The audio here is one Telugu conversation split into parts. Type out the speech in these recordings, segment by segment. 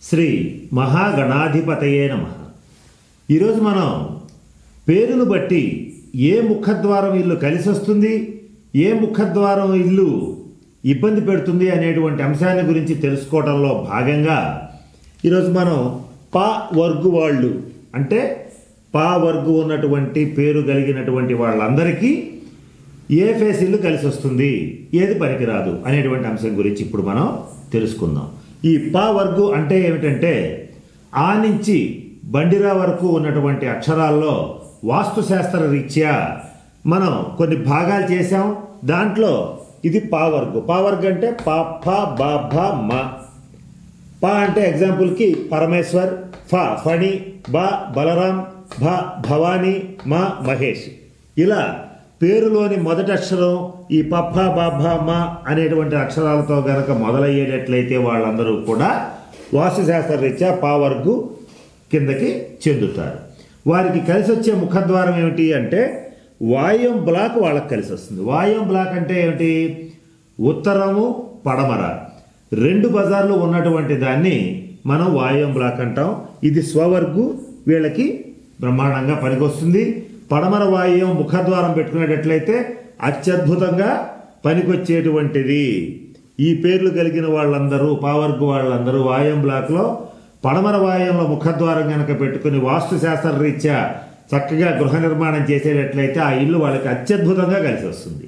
శ్రీ మహాగణాధిపతయే నమః. ఈరోజు మనం పేరును బట్టి ఏ ముఖద్వారం ఇల్లు కలిసి వస్తుంది, ఏ ముఖద్వారం ఇల్లు ఇబ్బంది పెడుతుంది అనేటువంటి అంశాన్ని గురించి తెలుసుకోవడంలో భాగంగా ఈరోజు మనం పా వర్గు వాళ్ళు అంటే పా వర్గు ఉన్నటువంటి పేరు కలిగినటువంటి వాళ్ళందరికీ ఏ ఫేస్ ఇల్లు కలిసి వస్తుంది, ఏది పనికిరాదు అనేటువంటి అంశం గురించి ఇప్పుడు మనం తెలుసుకుందాం. ఈ పా వర్గు అంటే ఏమిటంటే ఆ నుంచి బండిరా వరకు ఉన్నటువంటి అక్షరాల్లో వాస్తుశాస్త్ర రీత్యా మనం కొన్ని భాగాలు చేసాం. దాంట్లో ఇది పా వర్గు. పా వర్గు అంటే పా ఫ బా భ మ. పా అంటే ఎగ్జాంపుల్కి పరమేశ్వర్, ఫ ఫణి, బ బలరాం, భ భవానీ, మ మహేష్. ఇలా పేరులోని మొదటి అక్షరం ఈ పఫ బాభ మ అనేటువంటి అక్షరాలతో గనక మొదలయ్యేటట్లయితే వాళ్ళందరూ కూడా వాస్తుశాస్త్ర రీత్యా పా వర్గు కిందకి చెందుతారు. వారికి కలిసి వచ్చే ముఖద్వారం ఏమిటి అంటే వాయం బ్లాక్ వాళ్ళకి కలిసి వస్తుంది. వాయం బ్లాక్ అంటే ఏమిటి? ఉత్తరము పడమర రెండు బజార్లు ఉన్నటువంటి దాన్ని మనం వాయం బ్లాక్ అంటాం. ఇది స్వవర్గు, వీళ్ళకి బ్రహ్మాండంగా పనికొస్తుంది. పడమర వాయుం ముఖద్వారం పెట్టుకునేటట్లయితే అత్యద్భుతంగా పనికొచ్చేటువంటిది. ఈ పేర్లు కలిగిన వాళ్ళందరూ పావర్గు వాళ్ళందరూ వాయం బ్లాక్లో పడమర వాయంలో ముఖద్వారం కనుక పెట్టుకుని వాస్తుశాస్త్ర రీత్యా చక్కగా గృహ నిర్మాణం చేసేటట్లయితే ఆ ఇల్లు వాళ్ళకి అత్యద్భుతంగా కలిసి వస్తుంది.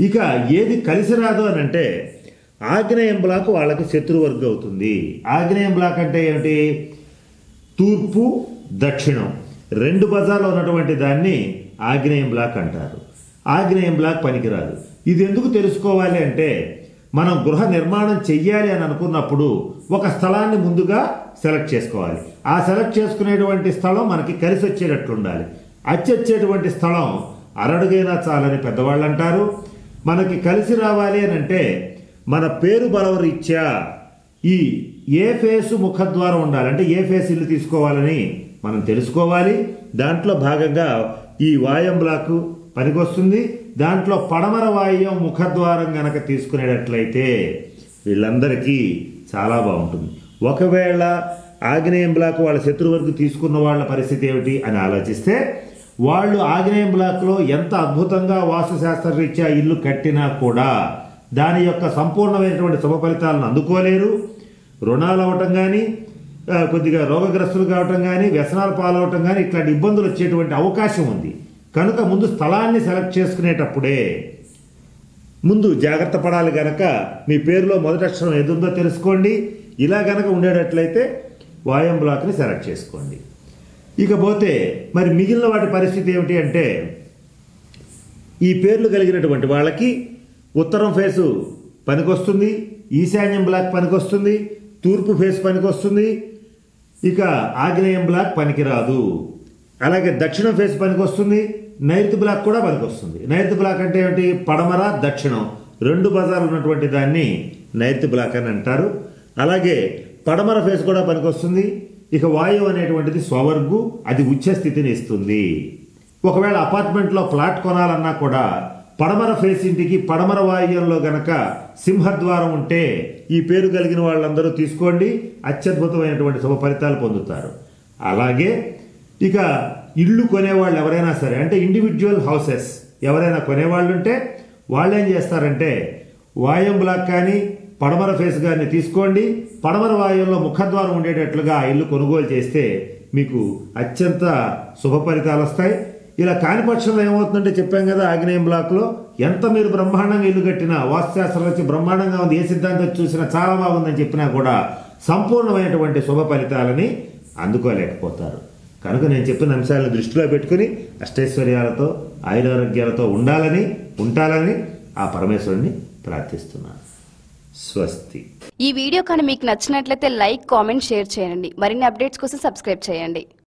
ఇక ఏది కలిసి రాదు అని అంటే ఆగ్నేయం బ్లాక్ వాళ్ళకి శత్రువర్గం అవుతుంది. ఆగ్నేయం బ్లాక్ అంటే ఏమిటి? తూర్పు దక్షిణం రెండు బజార్లో ఉన్నటువంటి దాన్ని ఆగ్నేయం బ్లాక్ అంటారు. ఆగ్నేయం బ్లాక్ పనికిరాదు. ఇది ఎందుకు తెలుసుకోవాలి అంటే మనం గృహ నిర్మాణం చెయ్యాలి అని అనుకున్నప్పుడు ఒక స్థలాన్ని ముందుగా సెలెక్ట్ చేసుకోవాలి. ఆ సెలెక్ట్ చేసుకునేటువంటి స్థలం మనకి కలిసి వచ్చేటట్లు ఉండాలి. వచ్చేటువంటి స్థలం అరడుగైనా చాలని పెద్దవాళ్ళు అంటారు. మనకి కలిసి రావాలి అని అంటే మన పేరు బలవరీత్యా ఈ ఏ ఫేసు ముఖద్వారం ఉండాలి అంటే ఏ ఫేస్ ఇల్లు తీసుకోవాలని మనం తెలుసుకోవాలి. దాంట్లో భాగంగా ఈ వాయం బ్లాక్ పనికొస్తుంది. దాంట్లో పడమర వాయుం ముఖద్వారం గనక తీసుకునేటట్లయితే వీళ్ళందరికీ చాలా బాగుంటుంది. ఒకవేళ ఆగ్నేయం బ్లాక్ వాళ్ళ శత్రువర్గు తీసుకున్న వాళ్ళ పరిస్థితి ఏమిటి అని ఆలోచిస్తే వాళ్ళు ఆగ్నేయం బ్లాక్లో ఎంత అద్భుతంగా వాస్తుశాస్త్ర రీత్యా ఇల్లు కట్టినా కూడా దాని యొక్క సంపూర్ణమైనటువంటి శుభ ఫలితాలను అందుకోలేరు. రుణాలు అవ్వటం కానీ, కొద్దిగా రోగగ్రస్తులు కావటం కానీ, వ్యసనాలు పాలవటం కానీ ఇట్లాంటి ఇబ్బందులు వచ్చేటువంటి అవకాశం ఉంది. కనుక ముందు స్థలాన్ని సెలెక్ట్ చేసుకునేటప్పుడే ముందు జాగ్రత్త పడాలి. గనక మీ పేరులో మొదటి అక్షరం ఏదుందో తెలుసుకోండి. ఇలా గనక ఉండేటట్లయితే వాయం బ్లాక్ని సెలెక్ట్ చేసుకోండి. ఇకపోతే మరి మిగిలిన వాటి పరిస్థితి ఏమిటి అంటే ఈ పేర్లు కలిగినటువంటి వాళ్ళకి ఉత్తరం ఫేసు పనికొస్తుంది, ఈశాన్యం బ్లాక్ పనికొస్తుంది, తూర్పు ఫేస్ పనికొస్తుంది. ఇక ఆగ్నేయం బ్లాక్ పనికిరాదు. అలాగే దక్షిణం ఫేస్ పనికొస్తుంది, నైరుతి బ్లాక్ కూడా పనికొస్తుంది. నైరుతి బ్లాక్ అంటే ఏమిటి? పడమర దక్షిణం రెండు బజార్లు ఉన్నటువంటి దాన్ని నైరుతి బ్లాక్ అని అంటారు. అలాగే పడమర ఫేస్ కూడా పనికొస్తుంది. ఇక వాయువు అనేటువంటిది స్వవర్గు, అది ఉచ్చ స్థితిని ఇస్తుంది. ఒకవేళ అపార్ట్మెంట్లో ఫ్లాట్ కొనాలన్నా కూడా పడమర ఫేస్ ఇంటికి పడమర వాయువ్యంలో గనక సింహద్వారం ఉంటే ఈ పేరు కలిగిన వాళ్ళందరూ తీసుకోండి, అత్యద్భుతమైనటువంటి శుభ ఫలితాలు పొందుతారు. అలాగే ఇక ఇళ్ళు కొనేవాళ్ళు ఎవరైనా సరే అంటే ఇండివిజువల్ హౌసెస్ ఎవరైనా కొనేవాళ్ళు ఉంటే వాళ్ళు ఏం చేస్తారంటే వాయం బ్లాక్ కానీ పడమర ఫేస్ కానీ తీసుకోండి. పడమర వాయువులో ముఖద్వారం ఉండేటట్లుగా ఆ ఇల్లు కొనుగోలు చేస్తే మీకు అత్యంత శుభ ఫలితాలు వస్తాయి. ఇలా కాని పక్షంలో ఏమవుతుందంటే చెప్పాం కదా, ఆగ్నేయం బ్లాక్లో ఎంత మీరు బ్రహ్మాండంగా ఇల్లు కట్టినా వాస్తుశాస్త్రం వచ్చి బ్రహ్మాండంగా ఉంది, ఏ సిద్ధాంతం చూసినా చాలా బాగుందని చెప్పినా కూడా సంపూర్ణమైనటువంటి శుభ ఫలితాలని అందుకోలేకపోతారు. కనుక నేను చెప్పిన అంశాలను దృష్టిలో పెట్టుకుని అష్టైశ్వర్యాలతో ఆయురారోగ్యాలతో ఉంటాలని ఆ పరమేశ్వరుని ప్రార్థిస్తున్నాను. స్వస్తి. ఈ వీడియో కానీ మీకు నచ్చినట్లయితే లైక్, కామెంట్, షేర్ చేయండి. మరిన్ని అప్డేట్స్ కోసం సబ్స్క్రైబ్ చేయండి.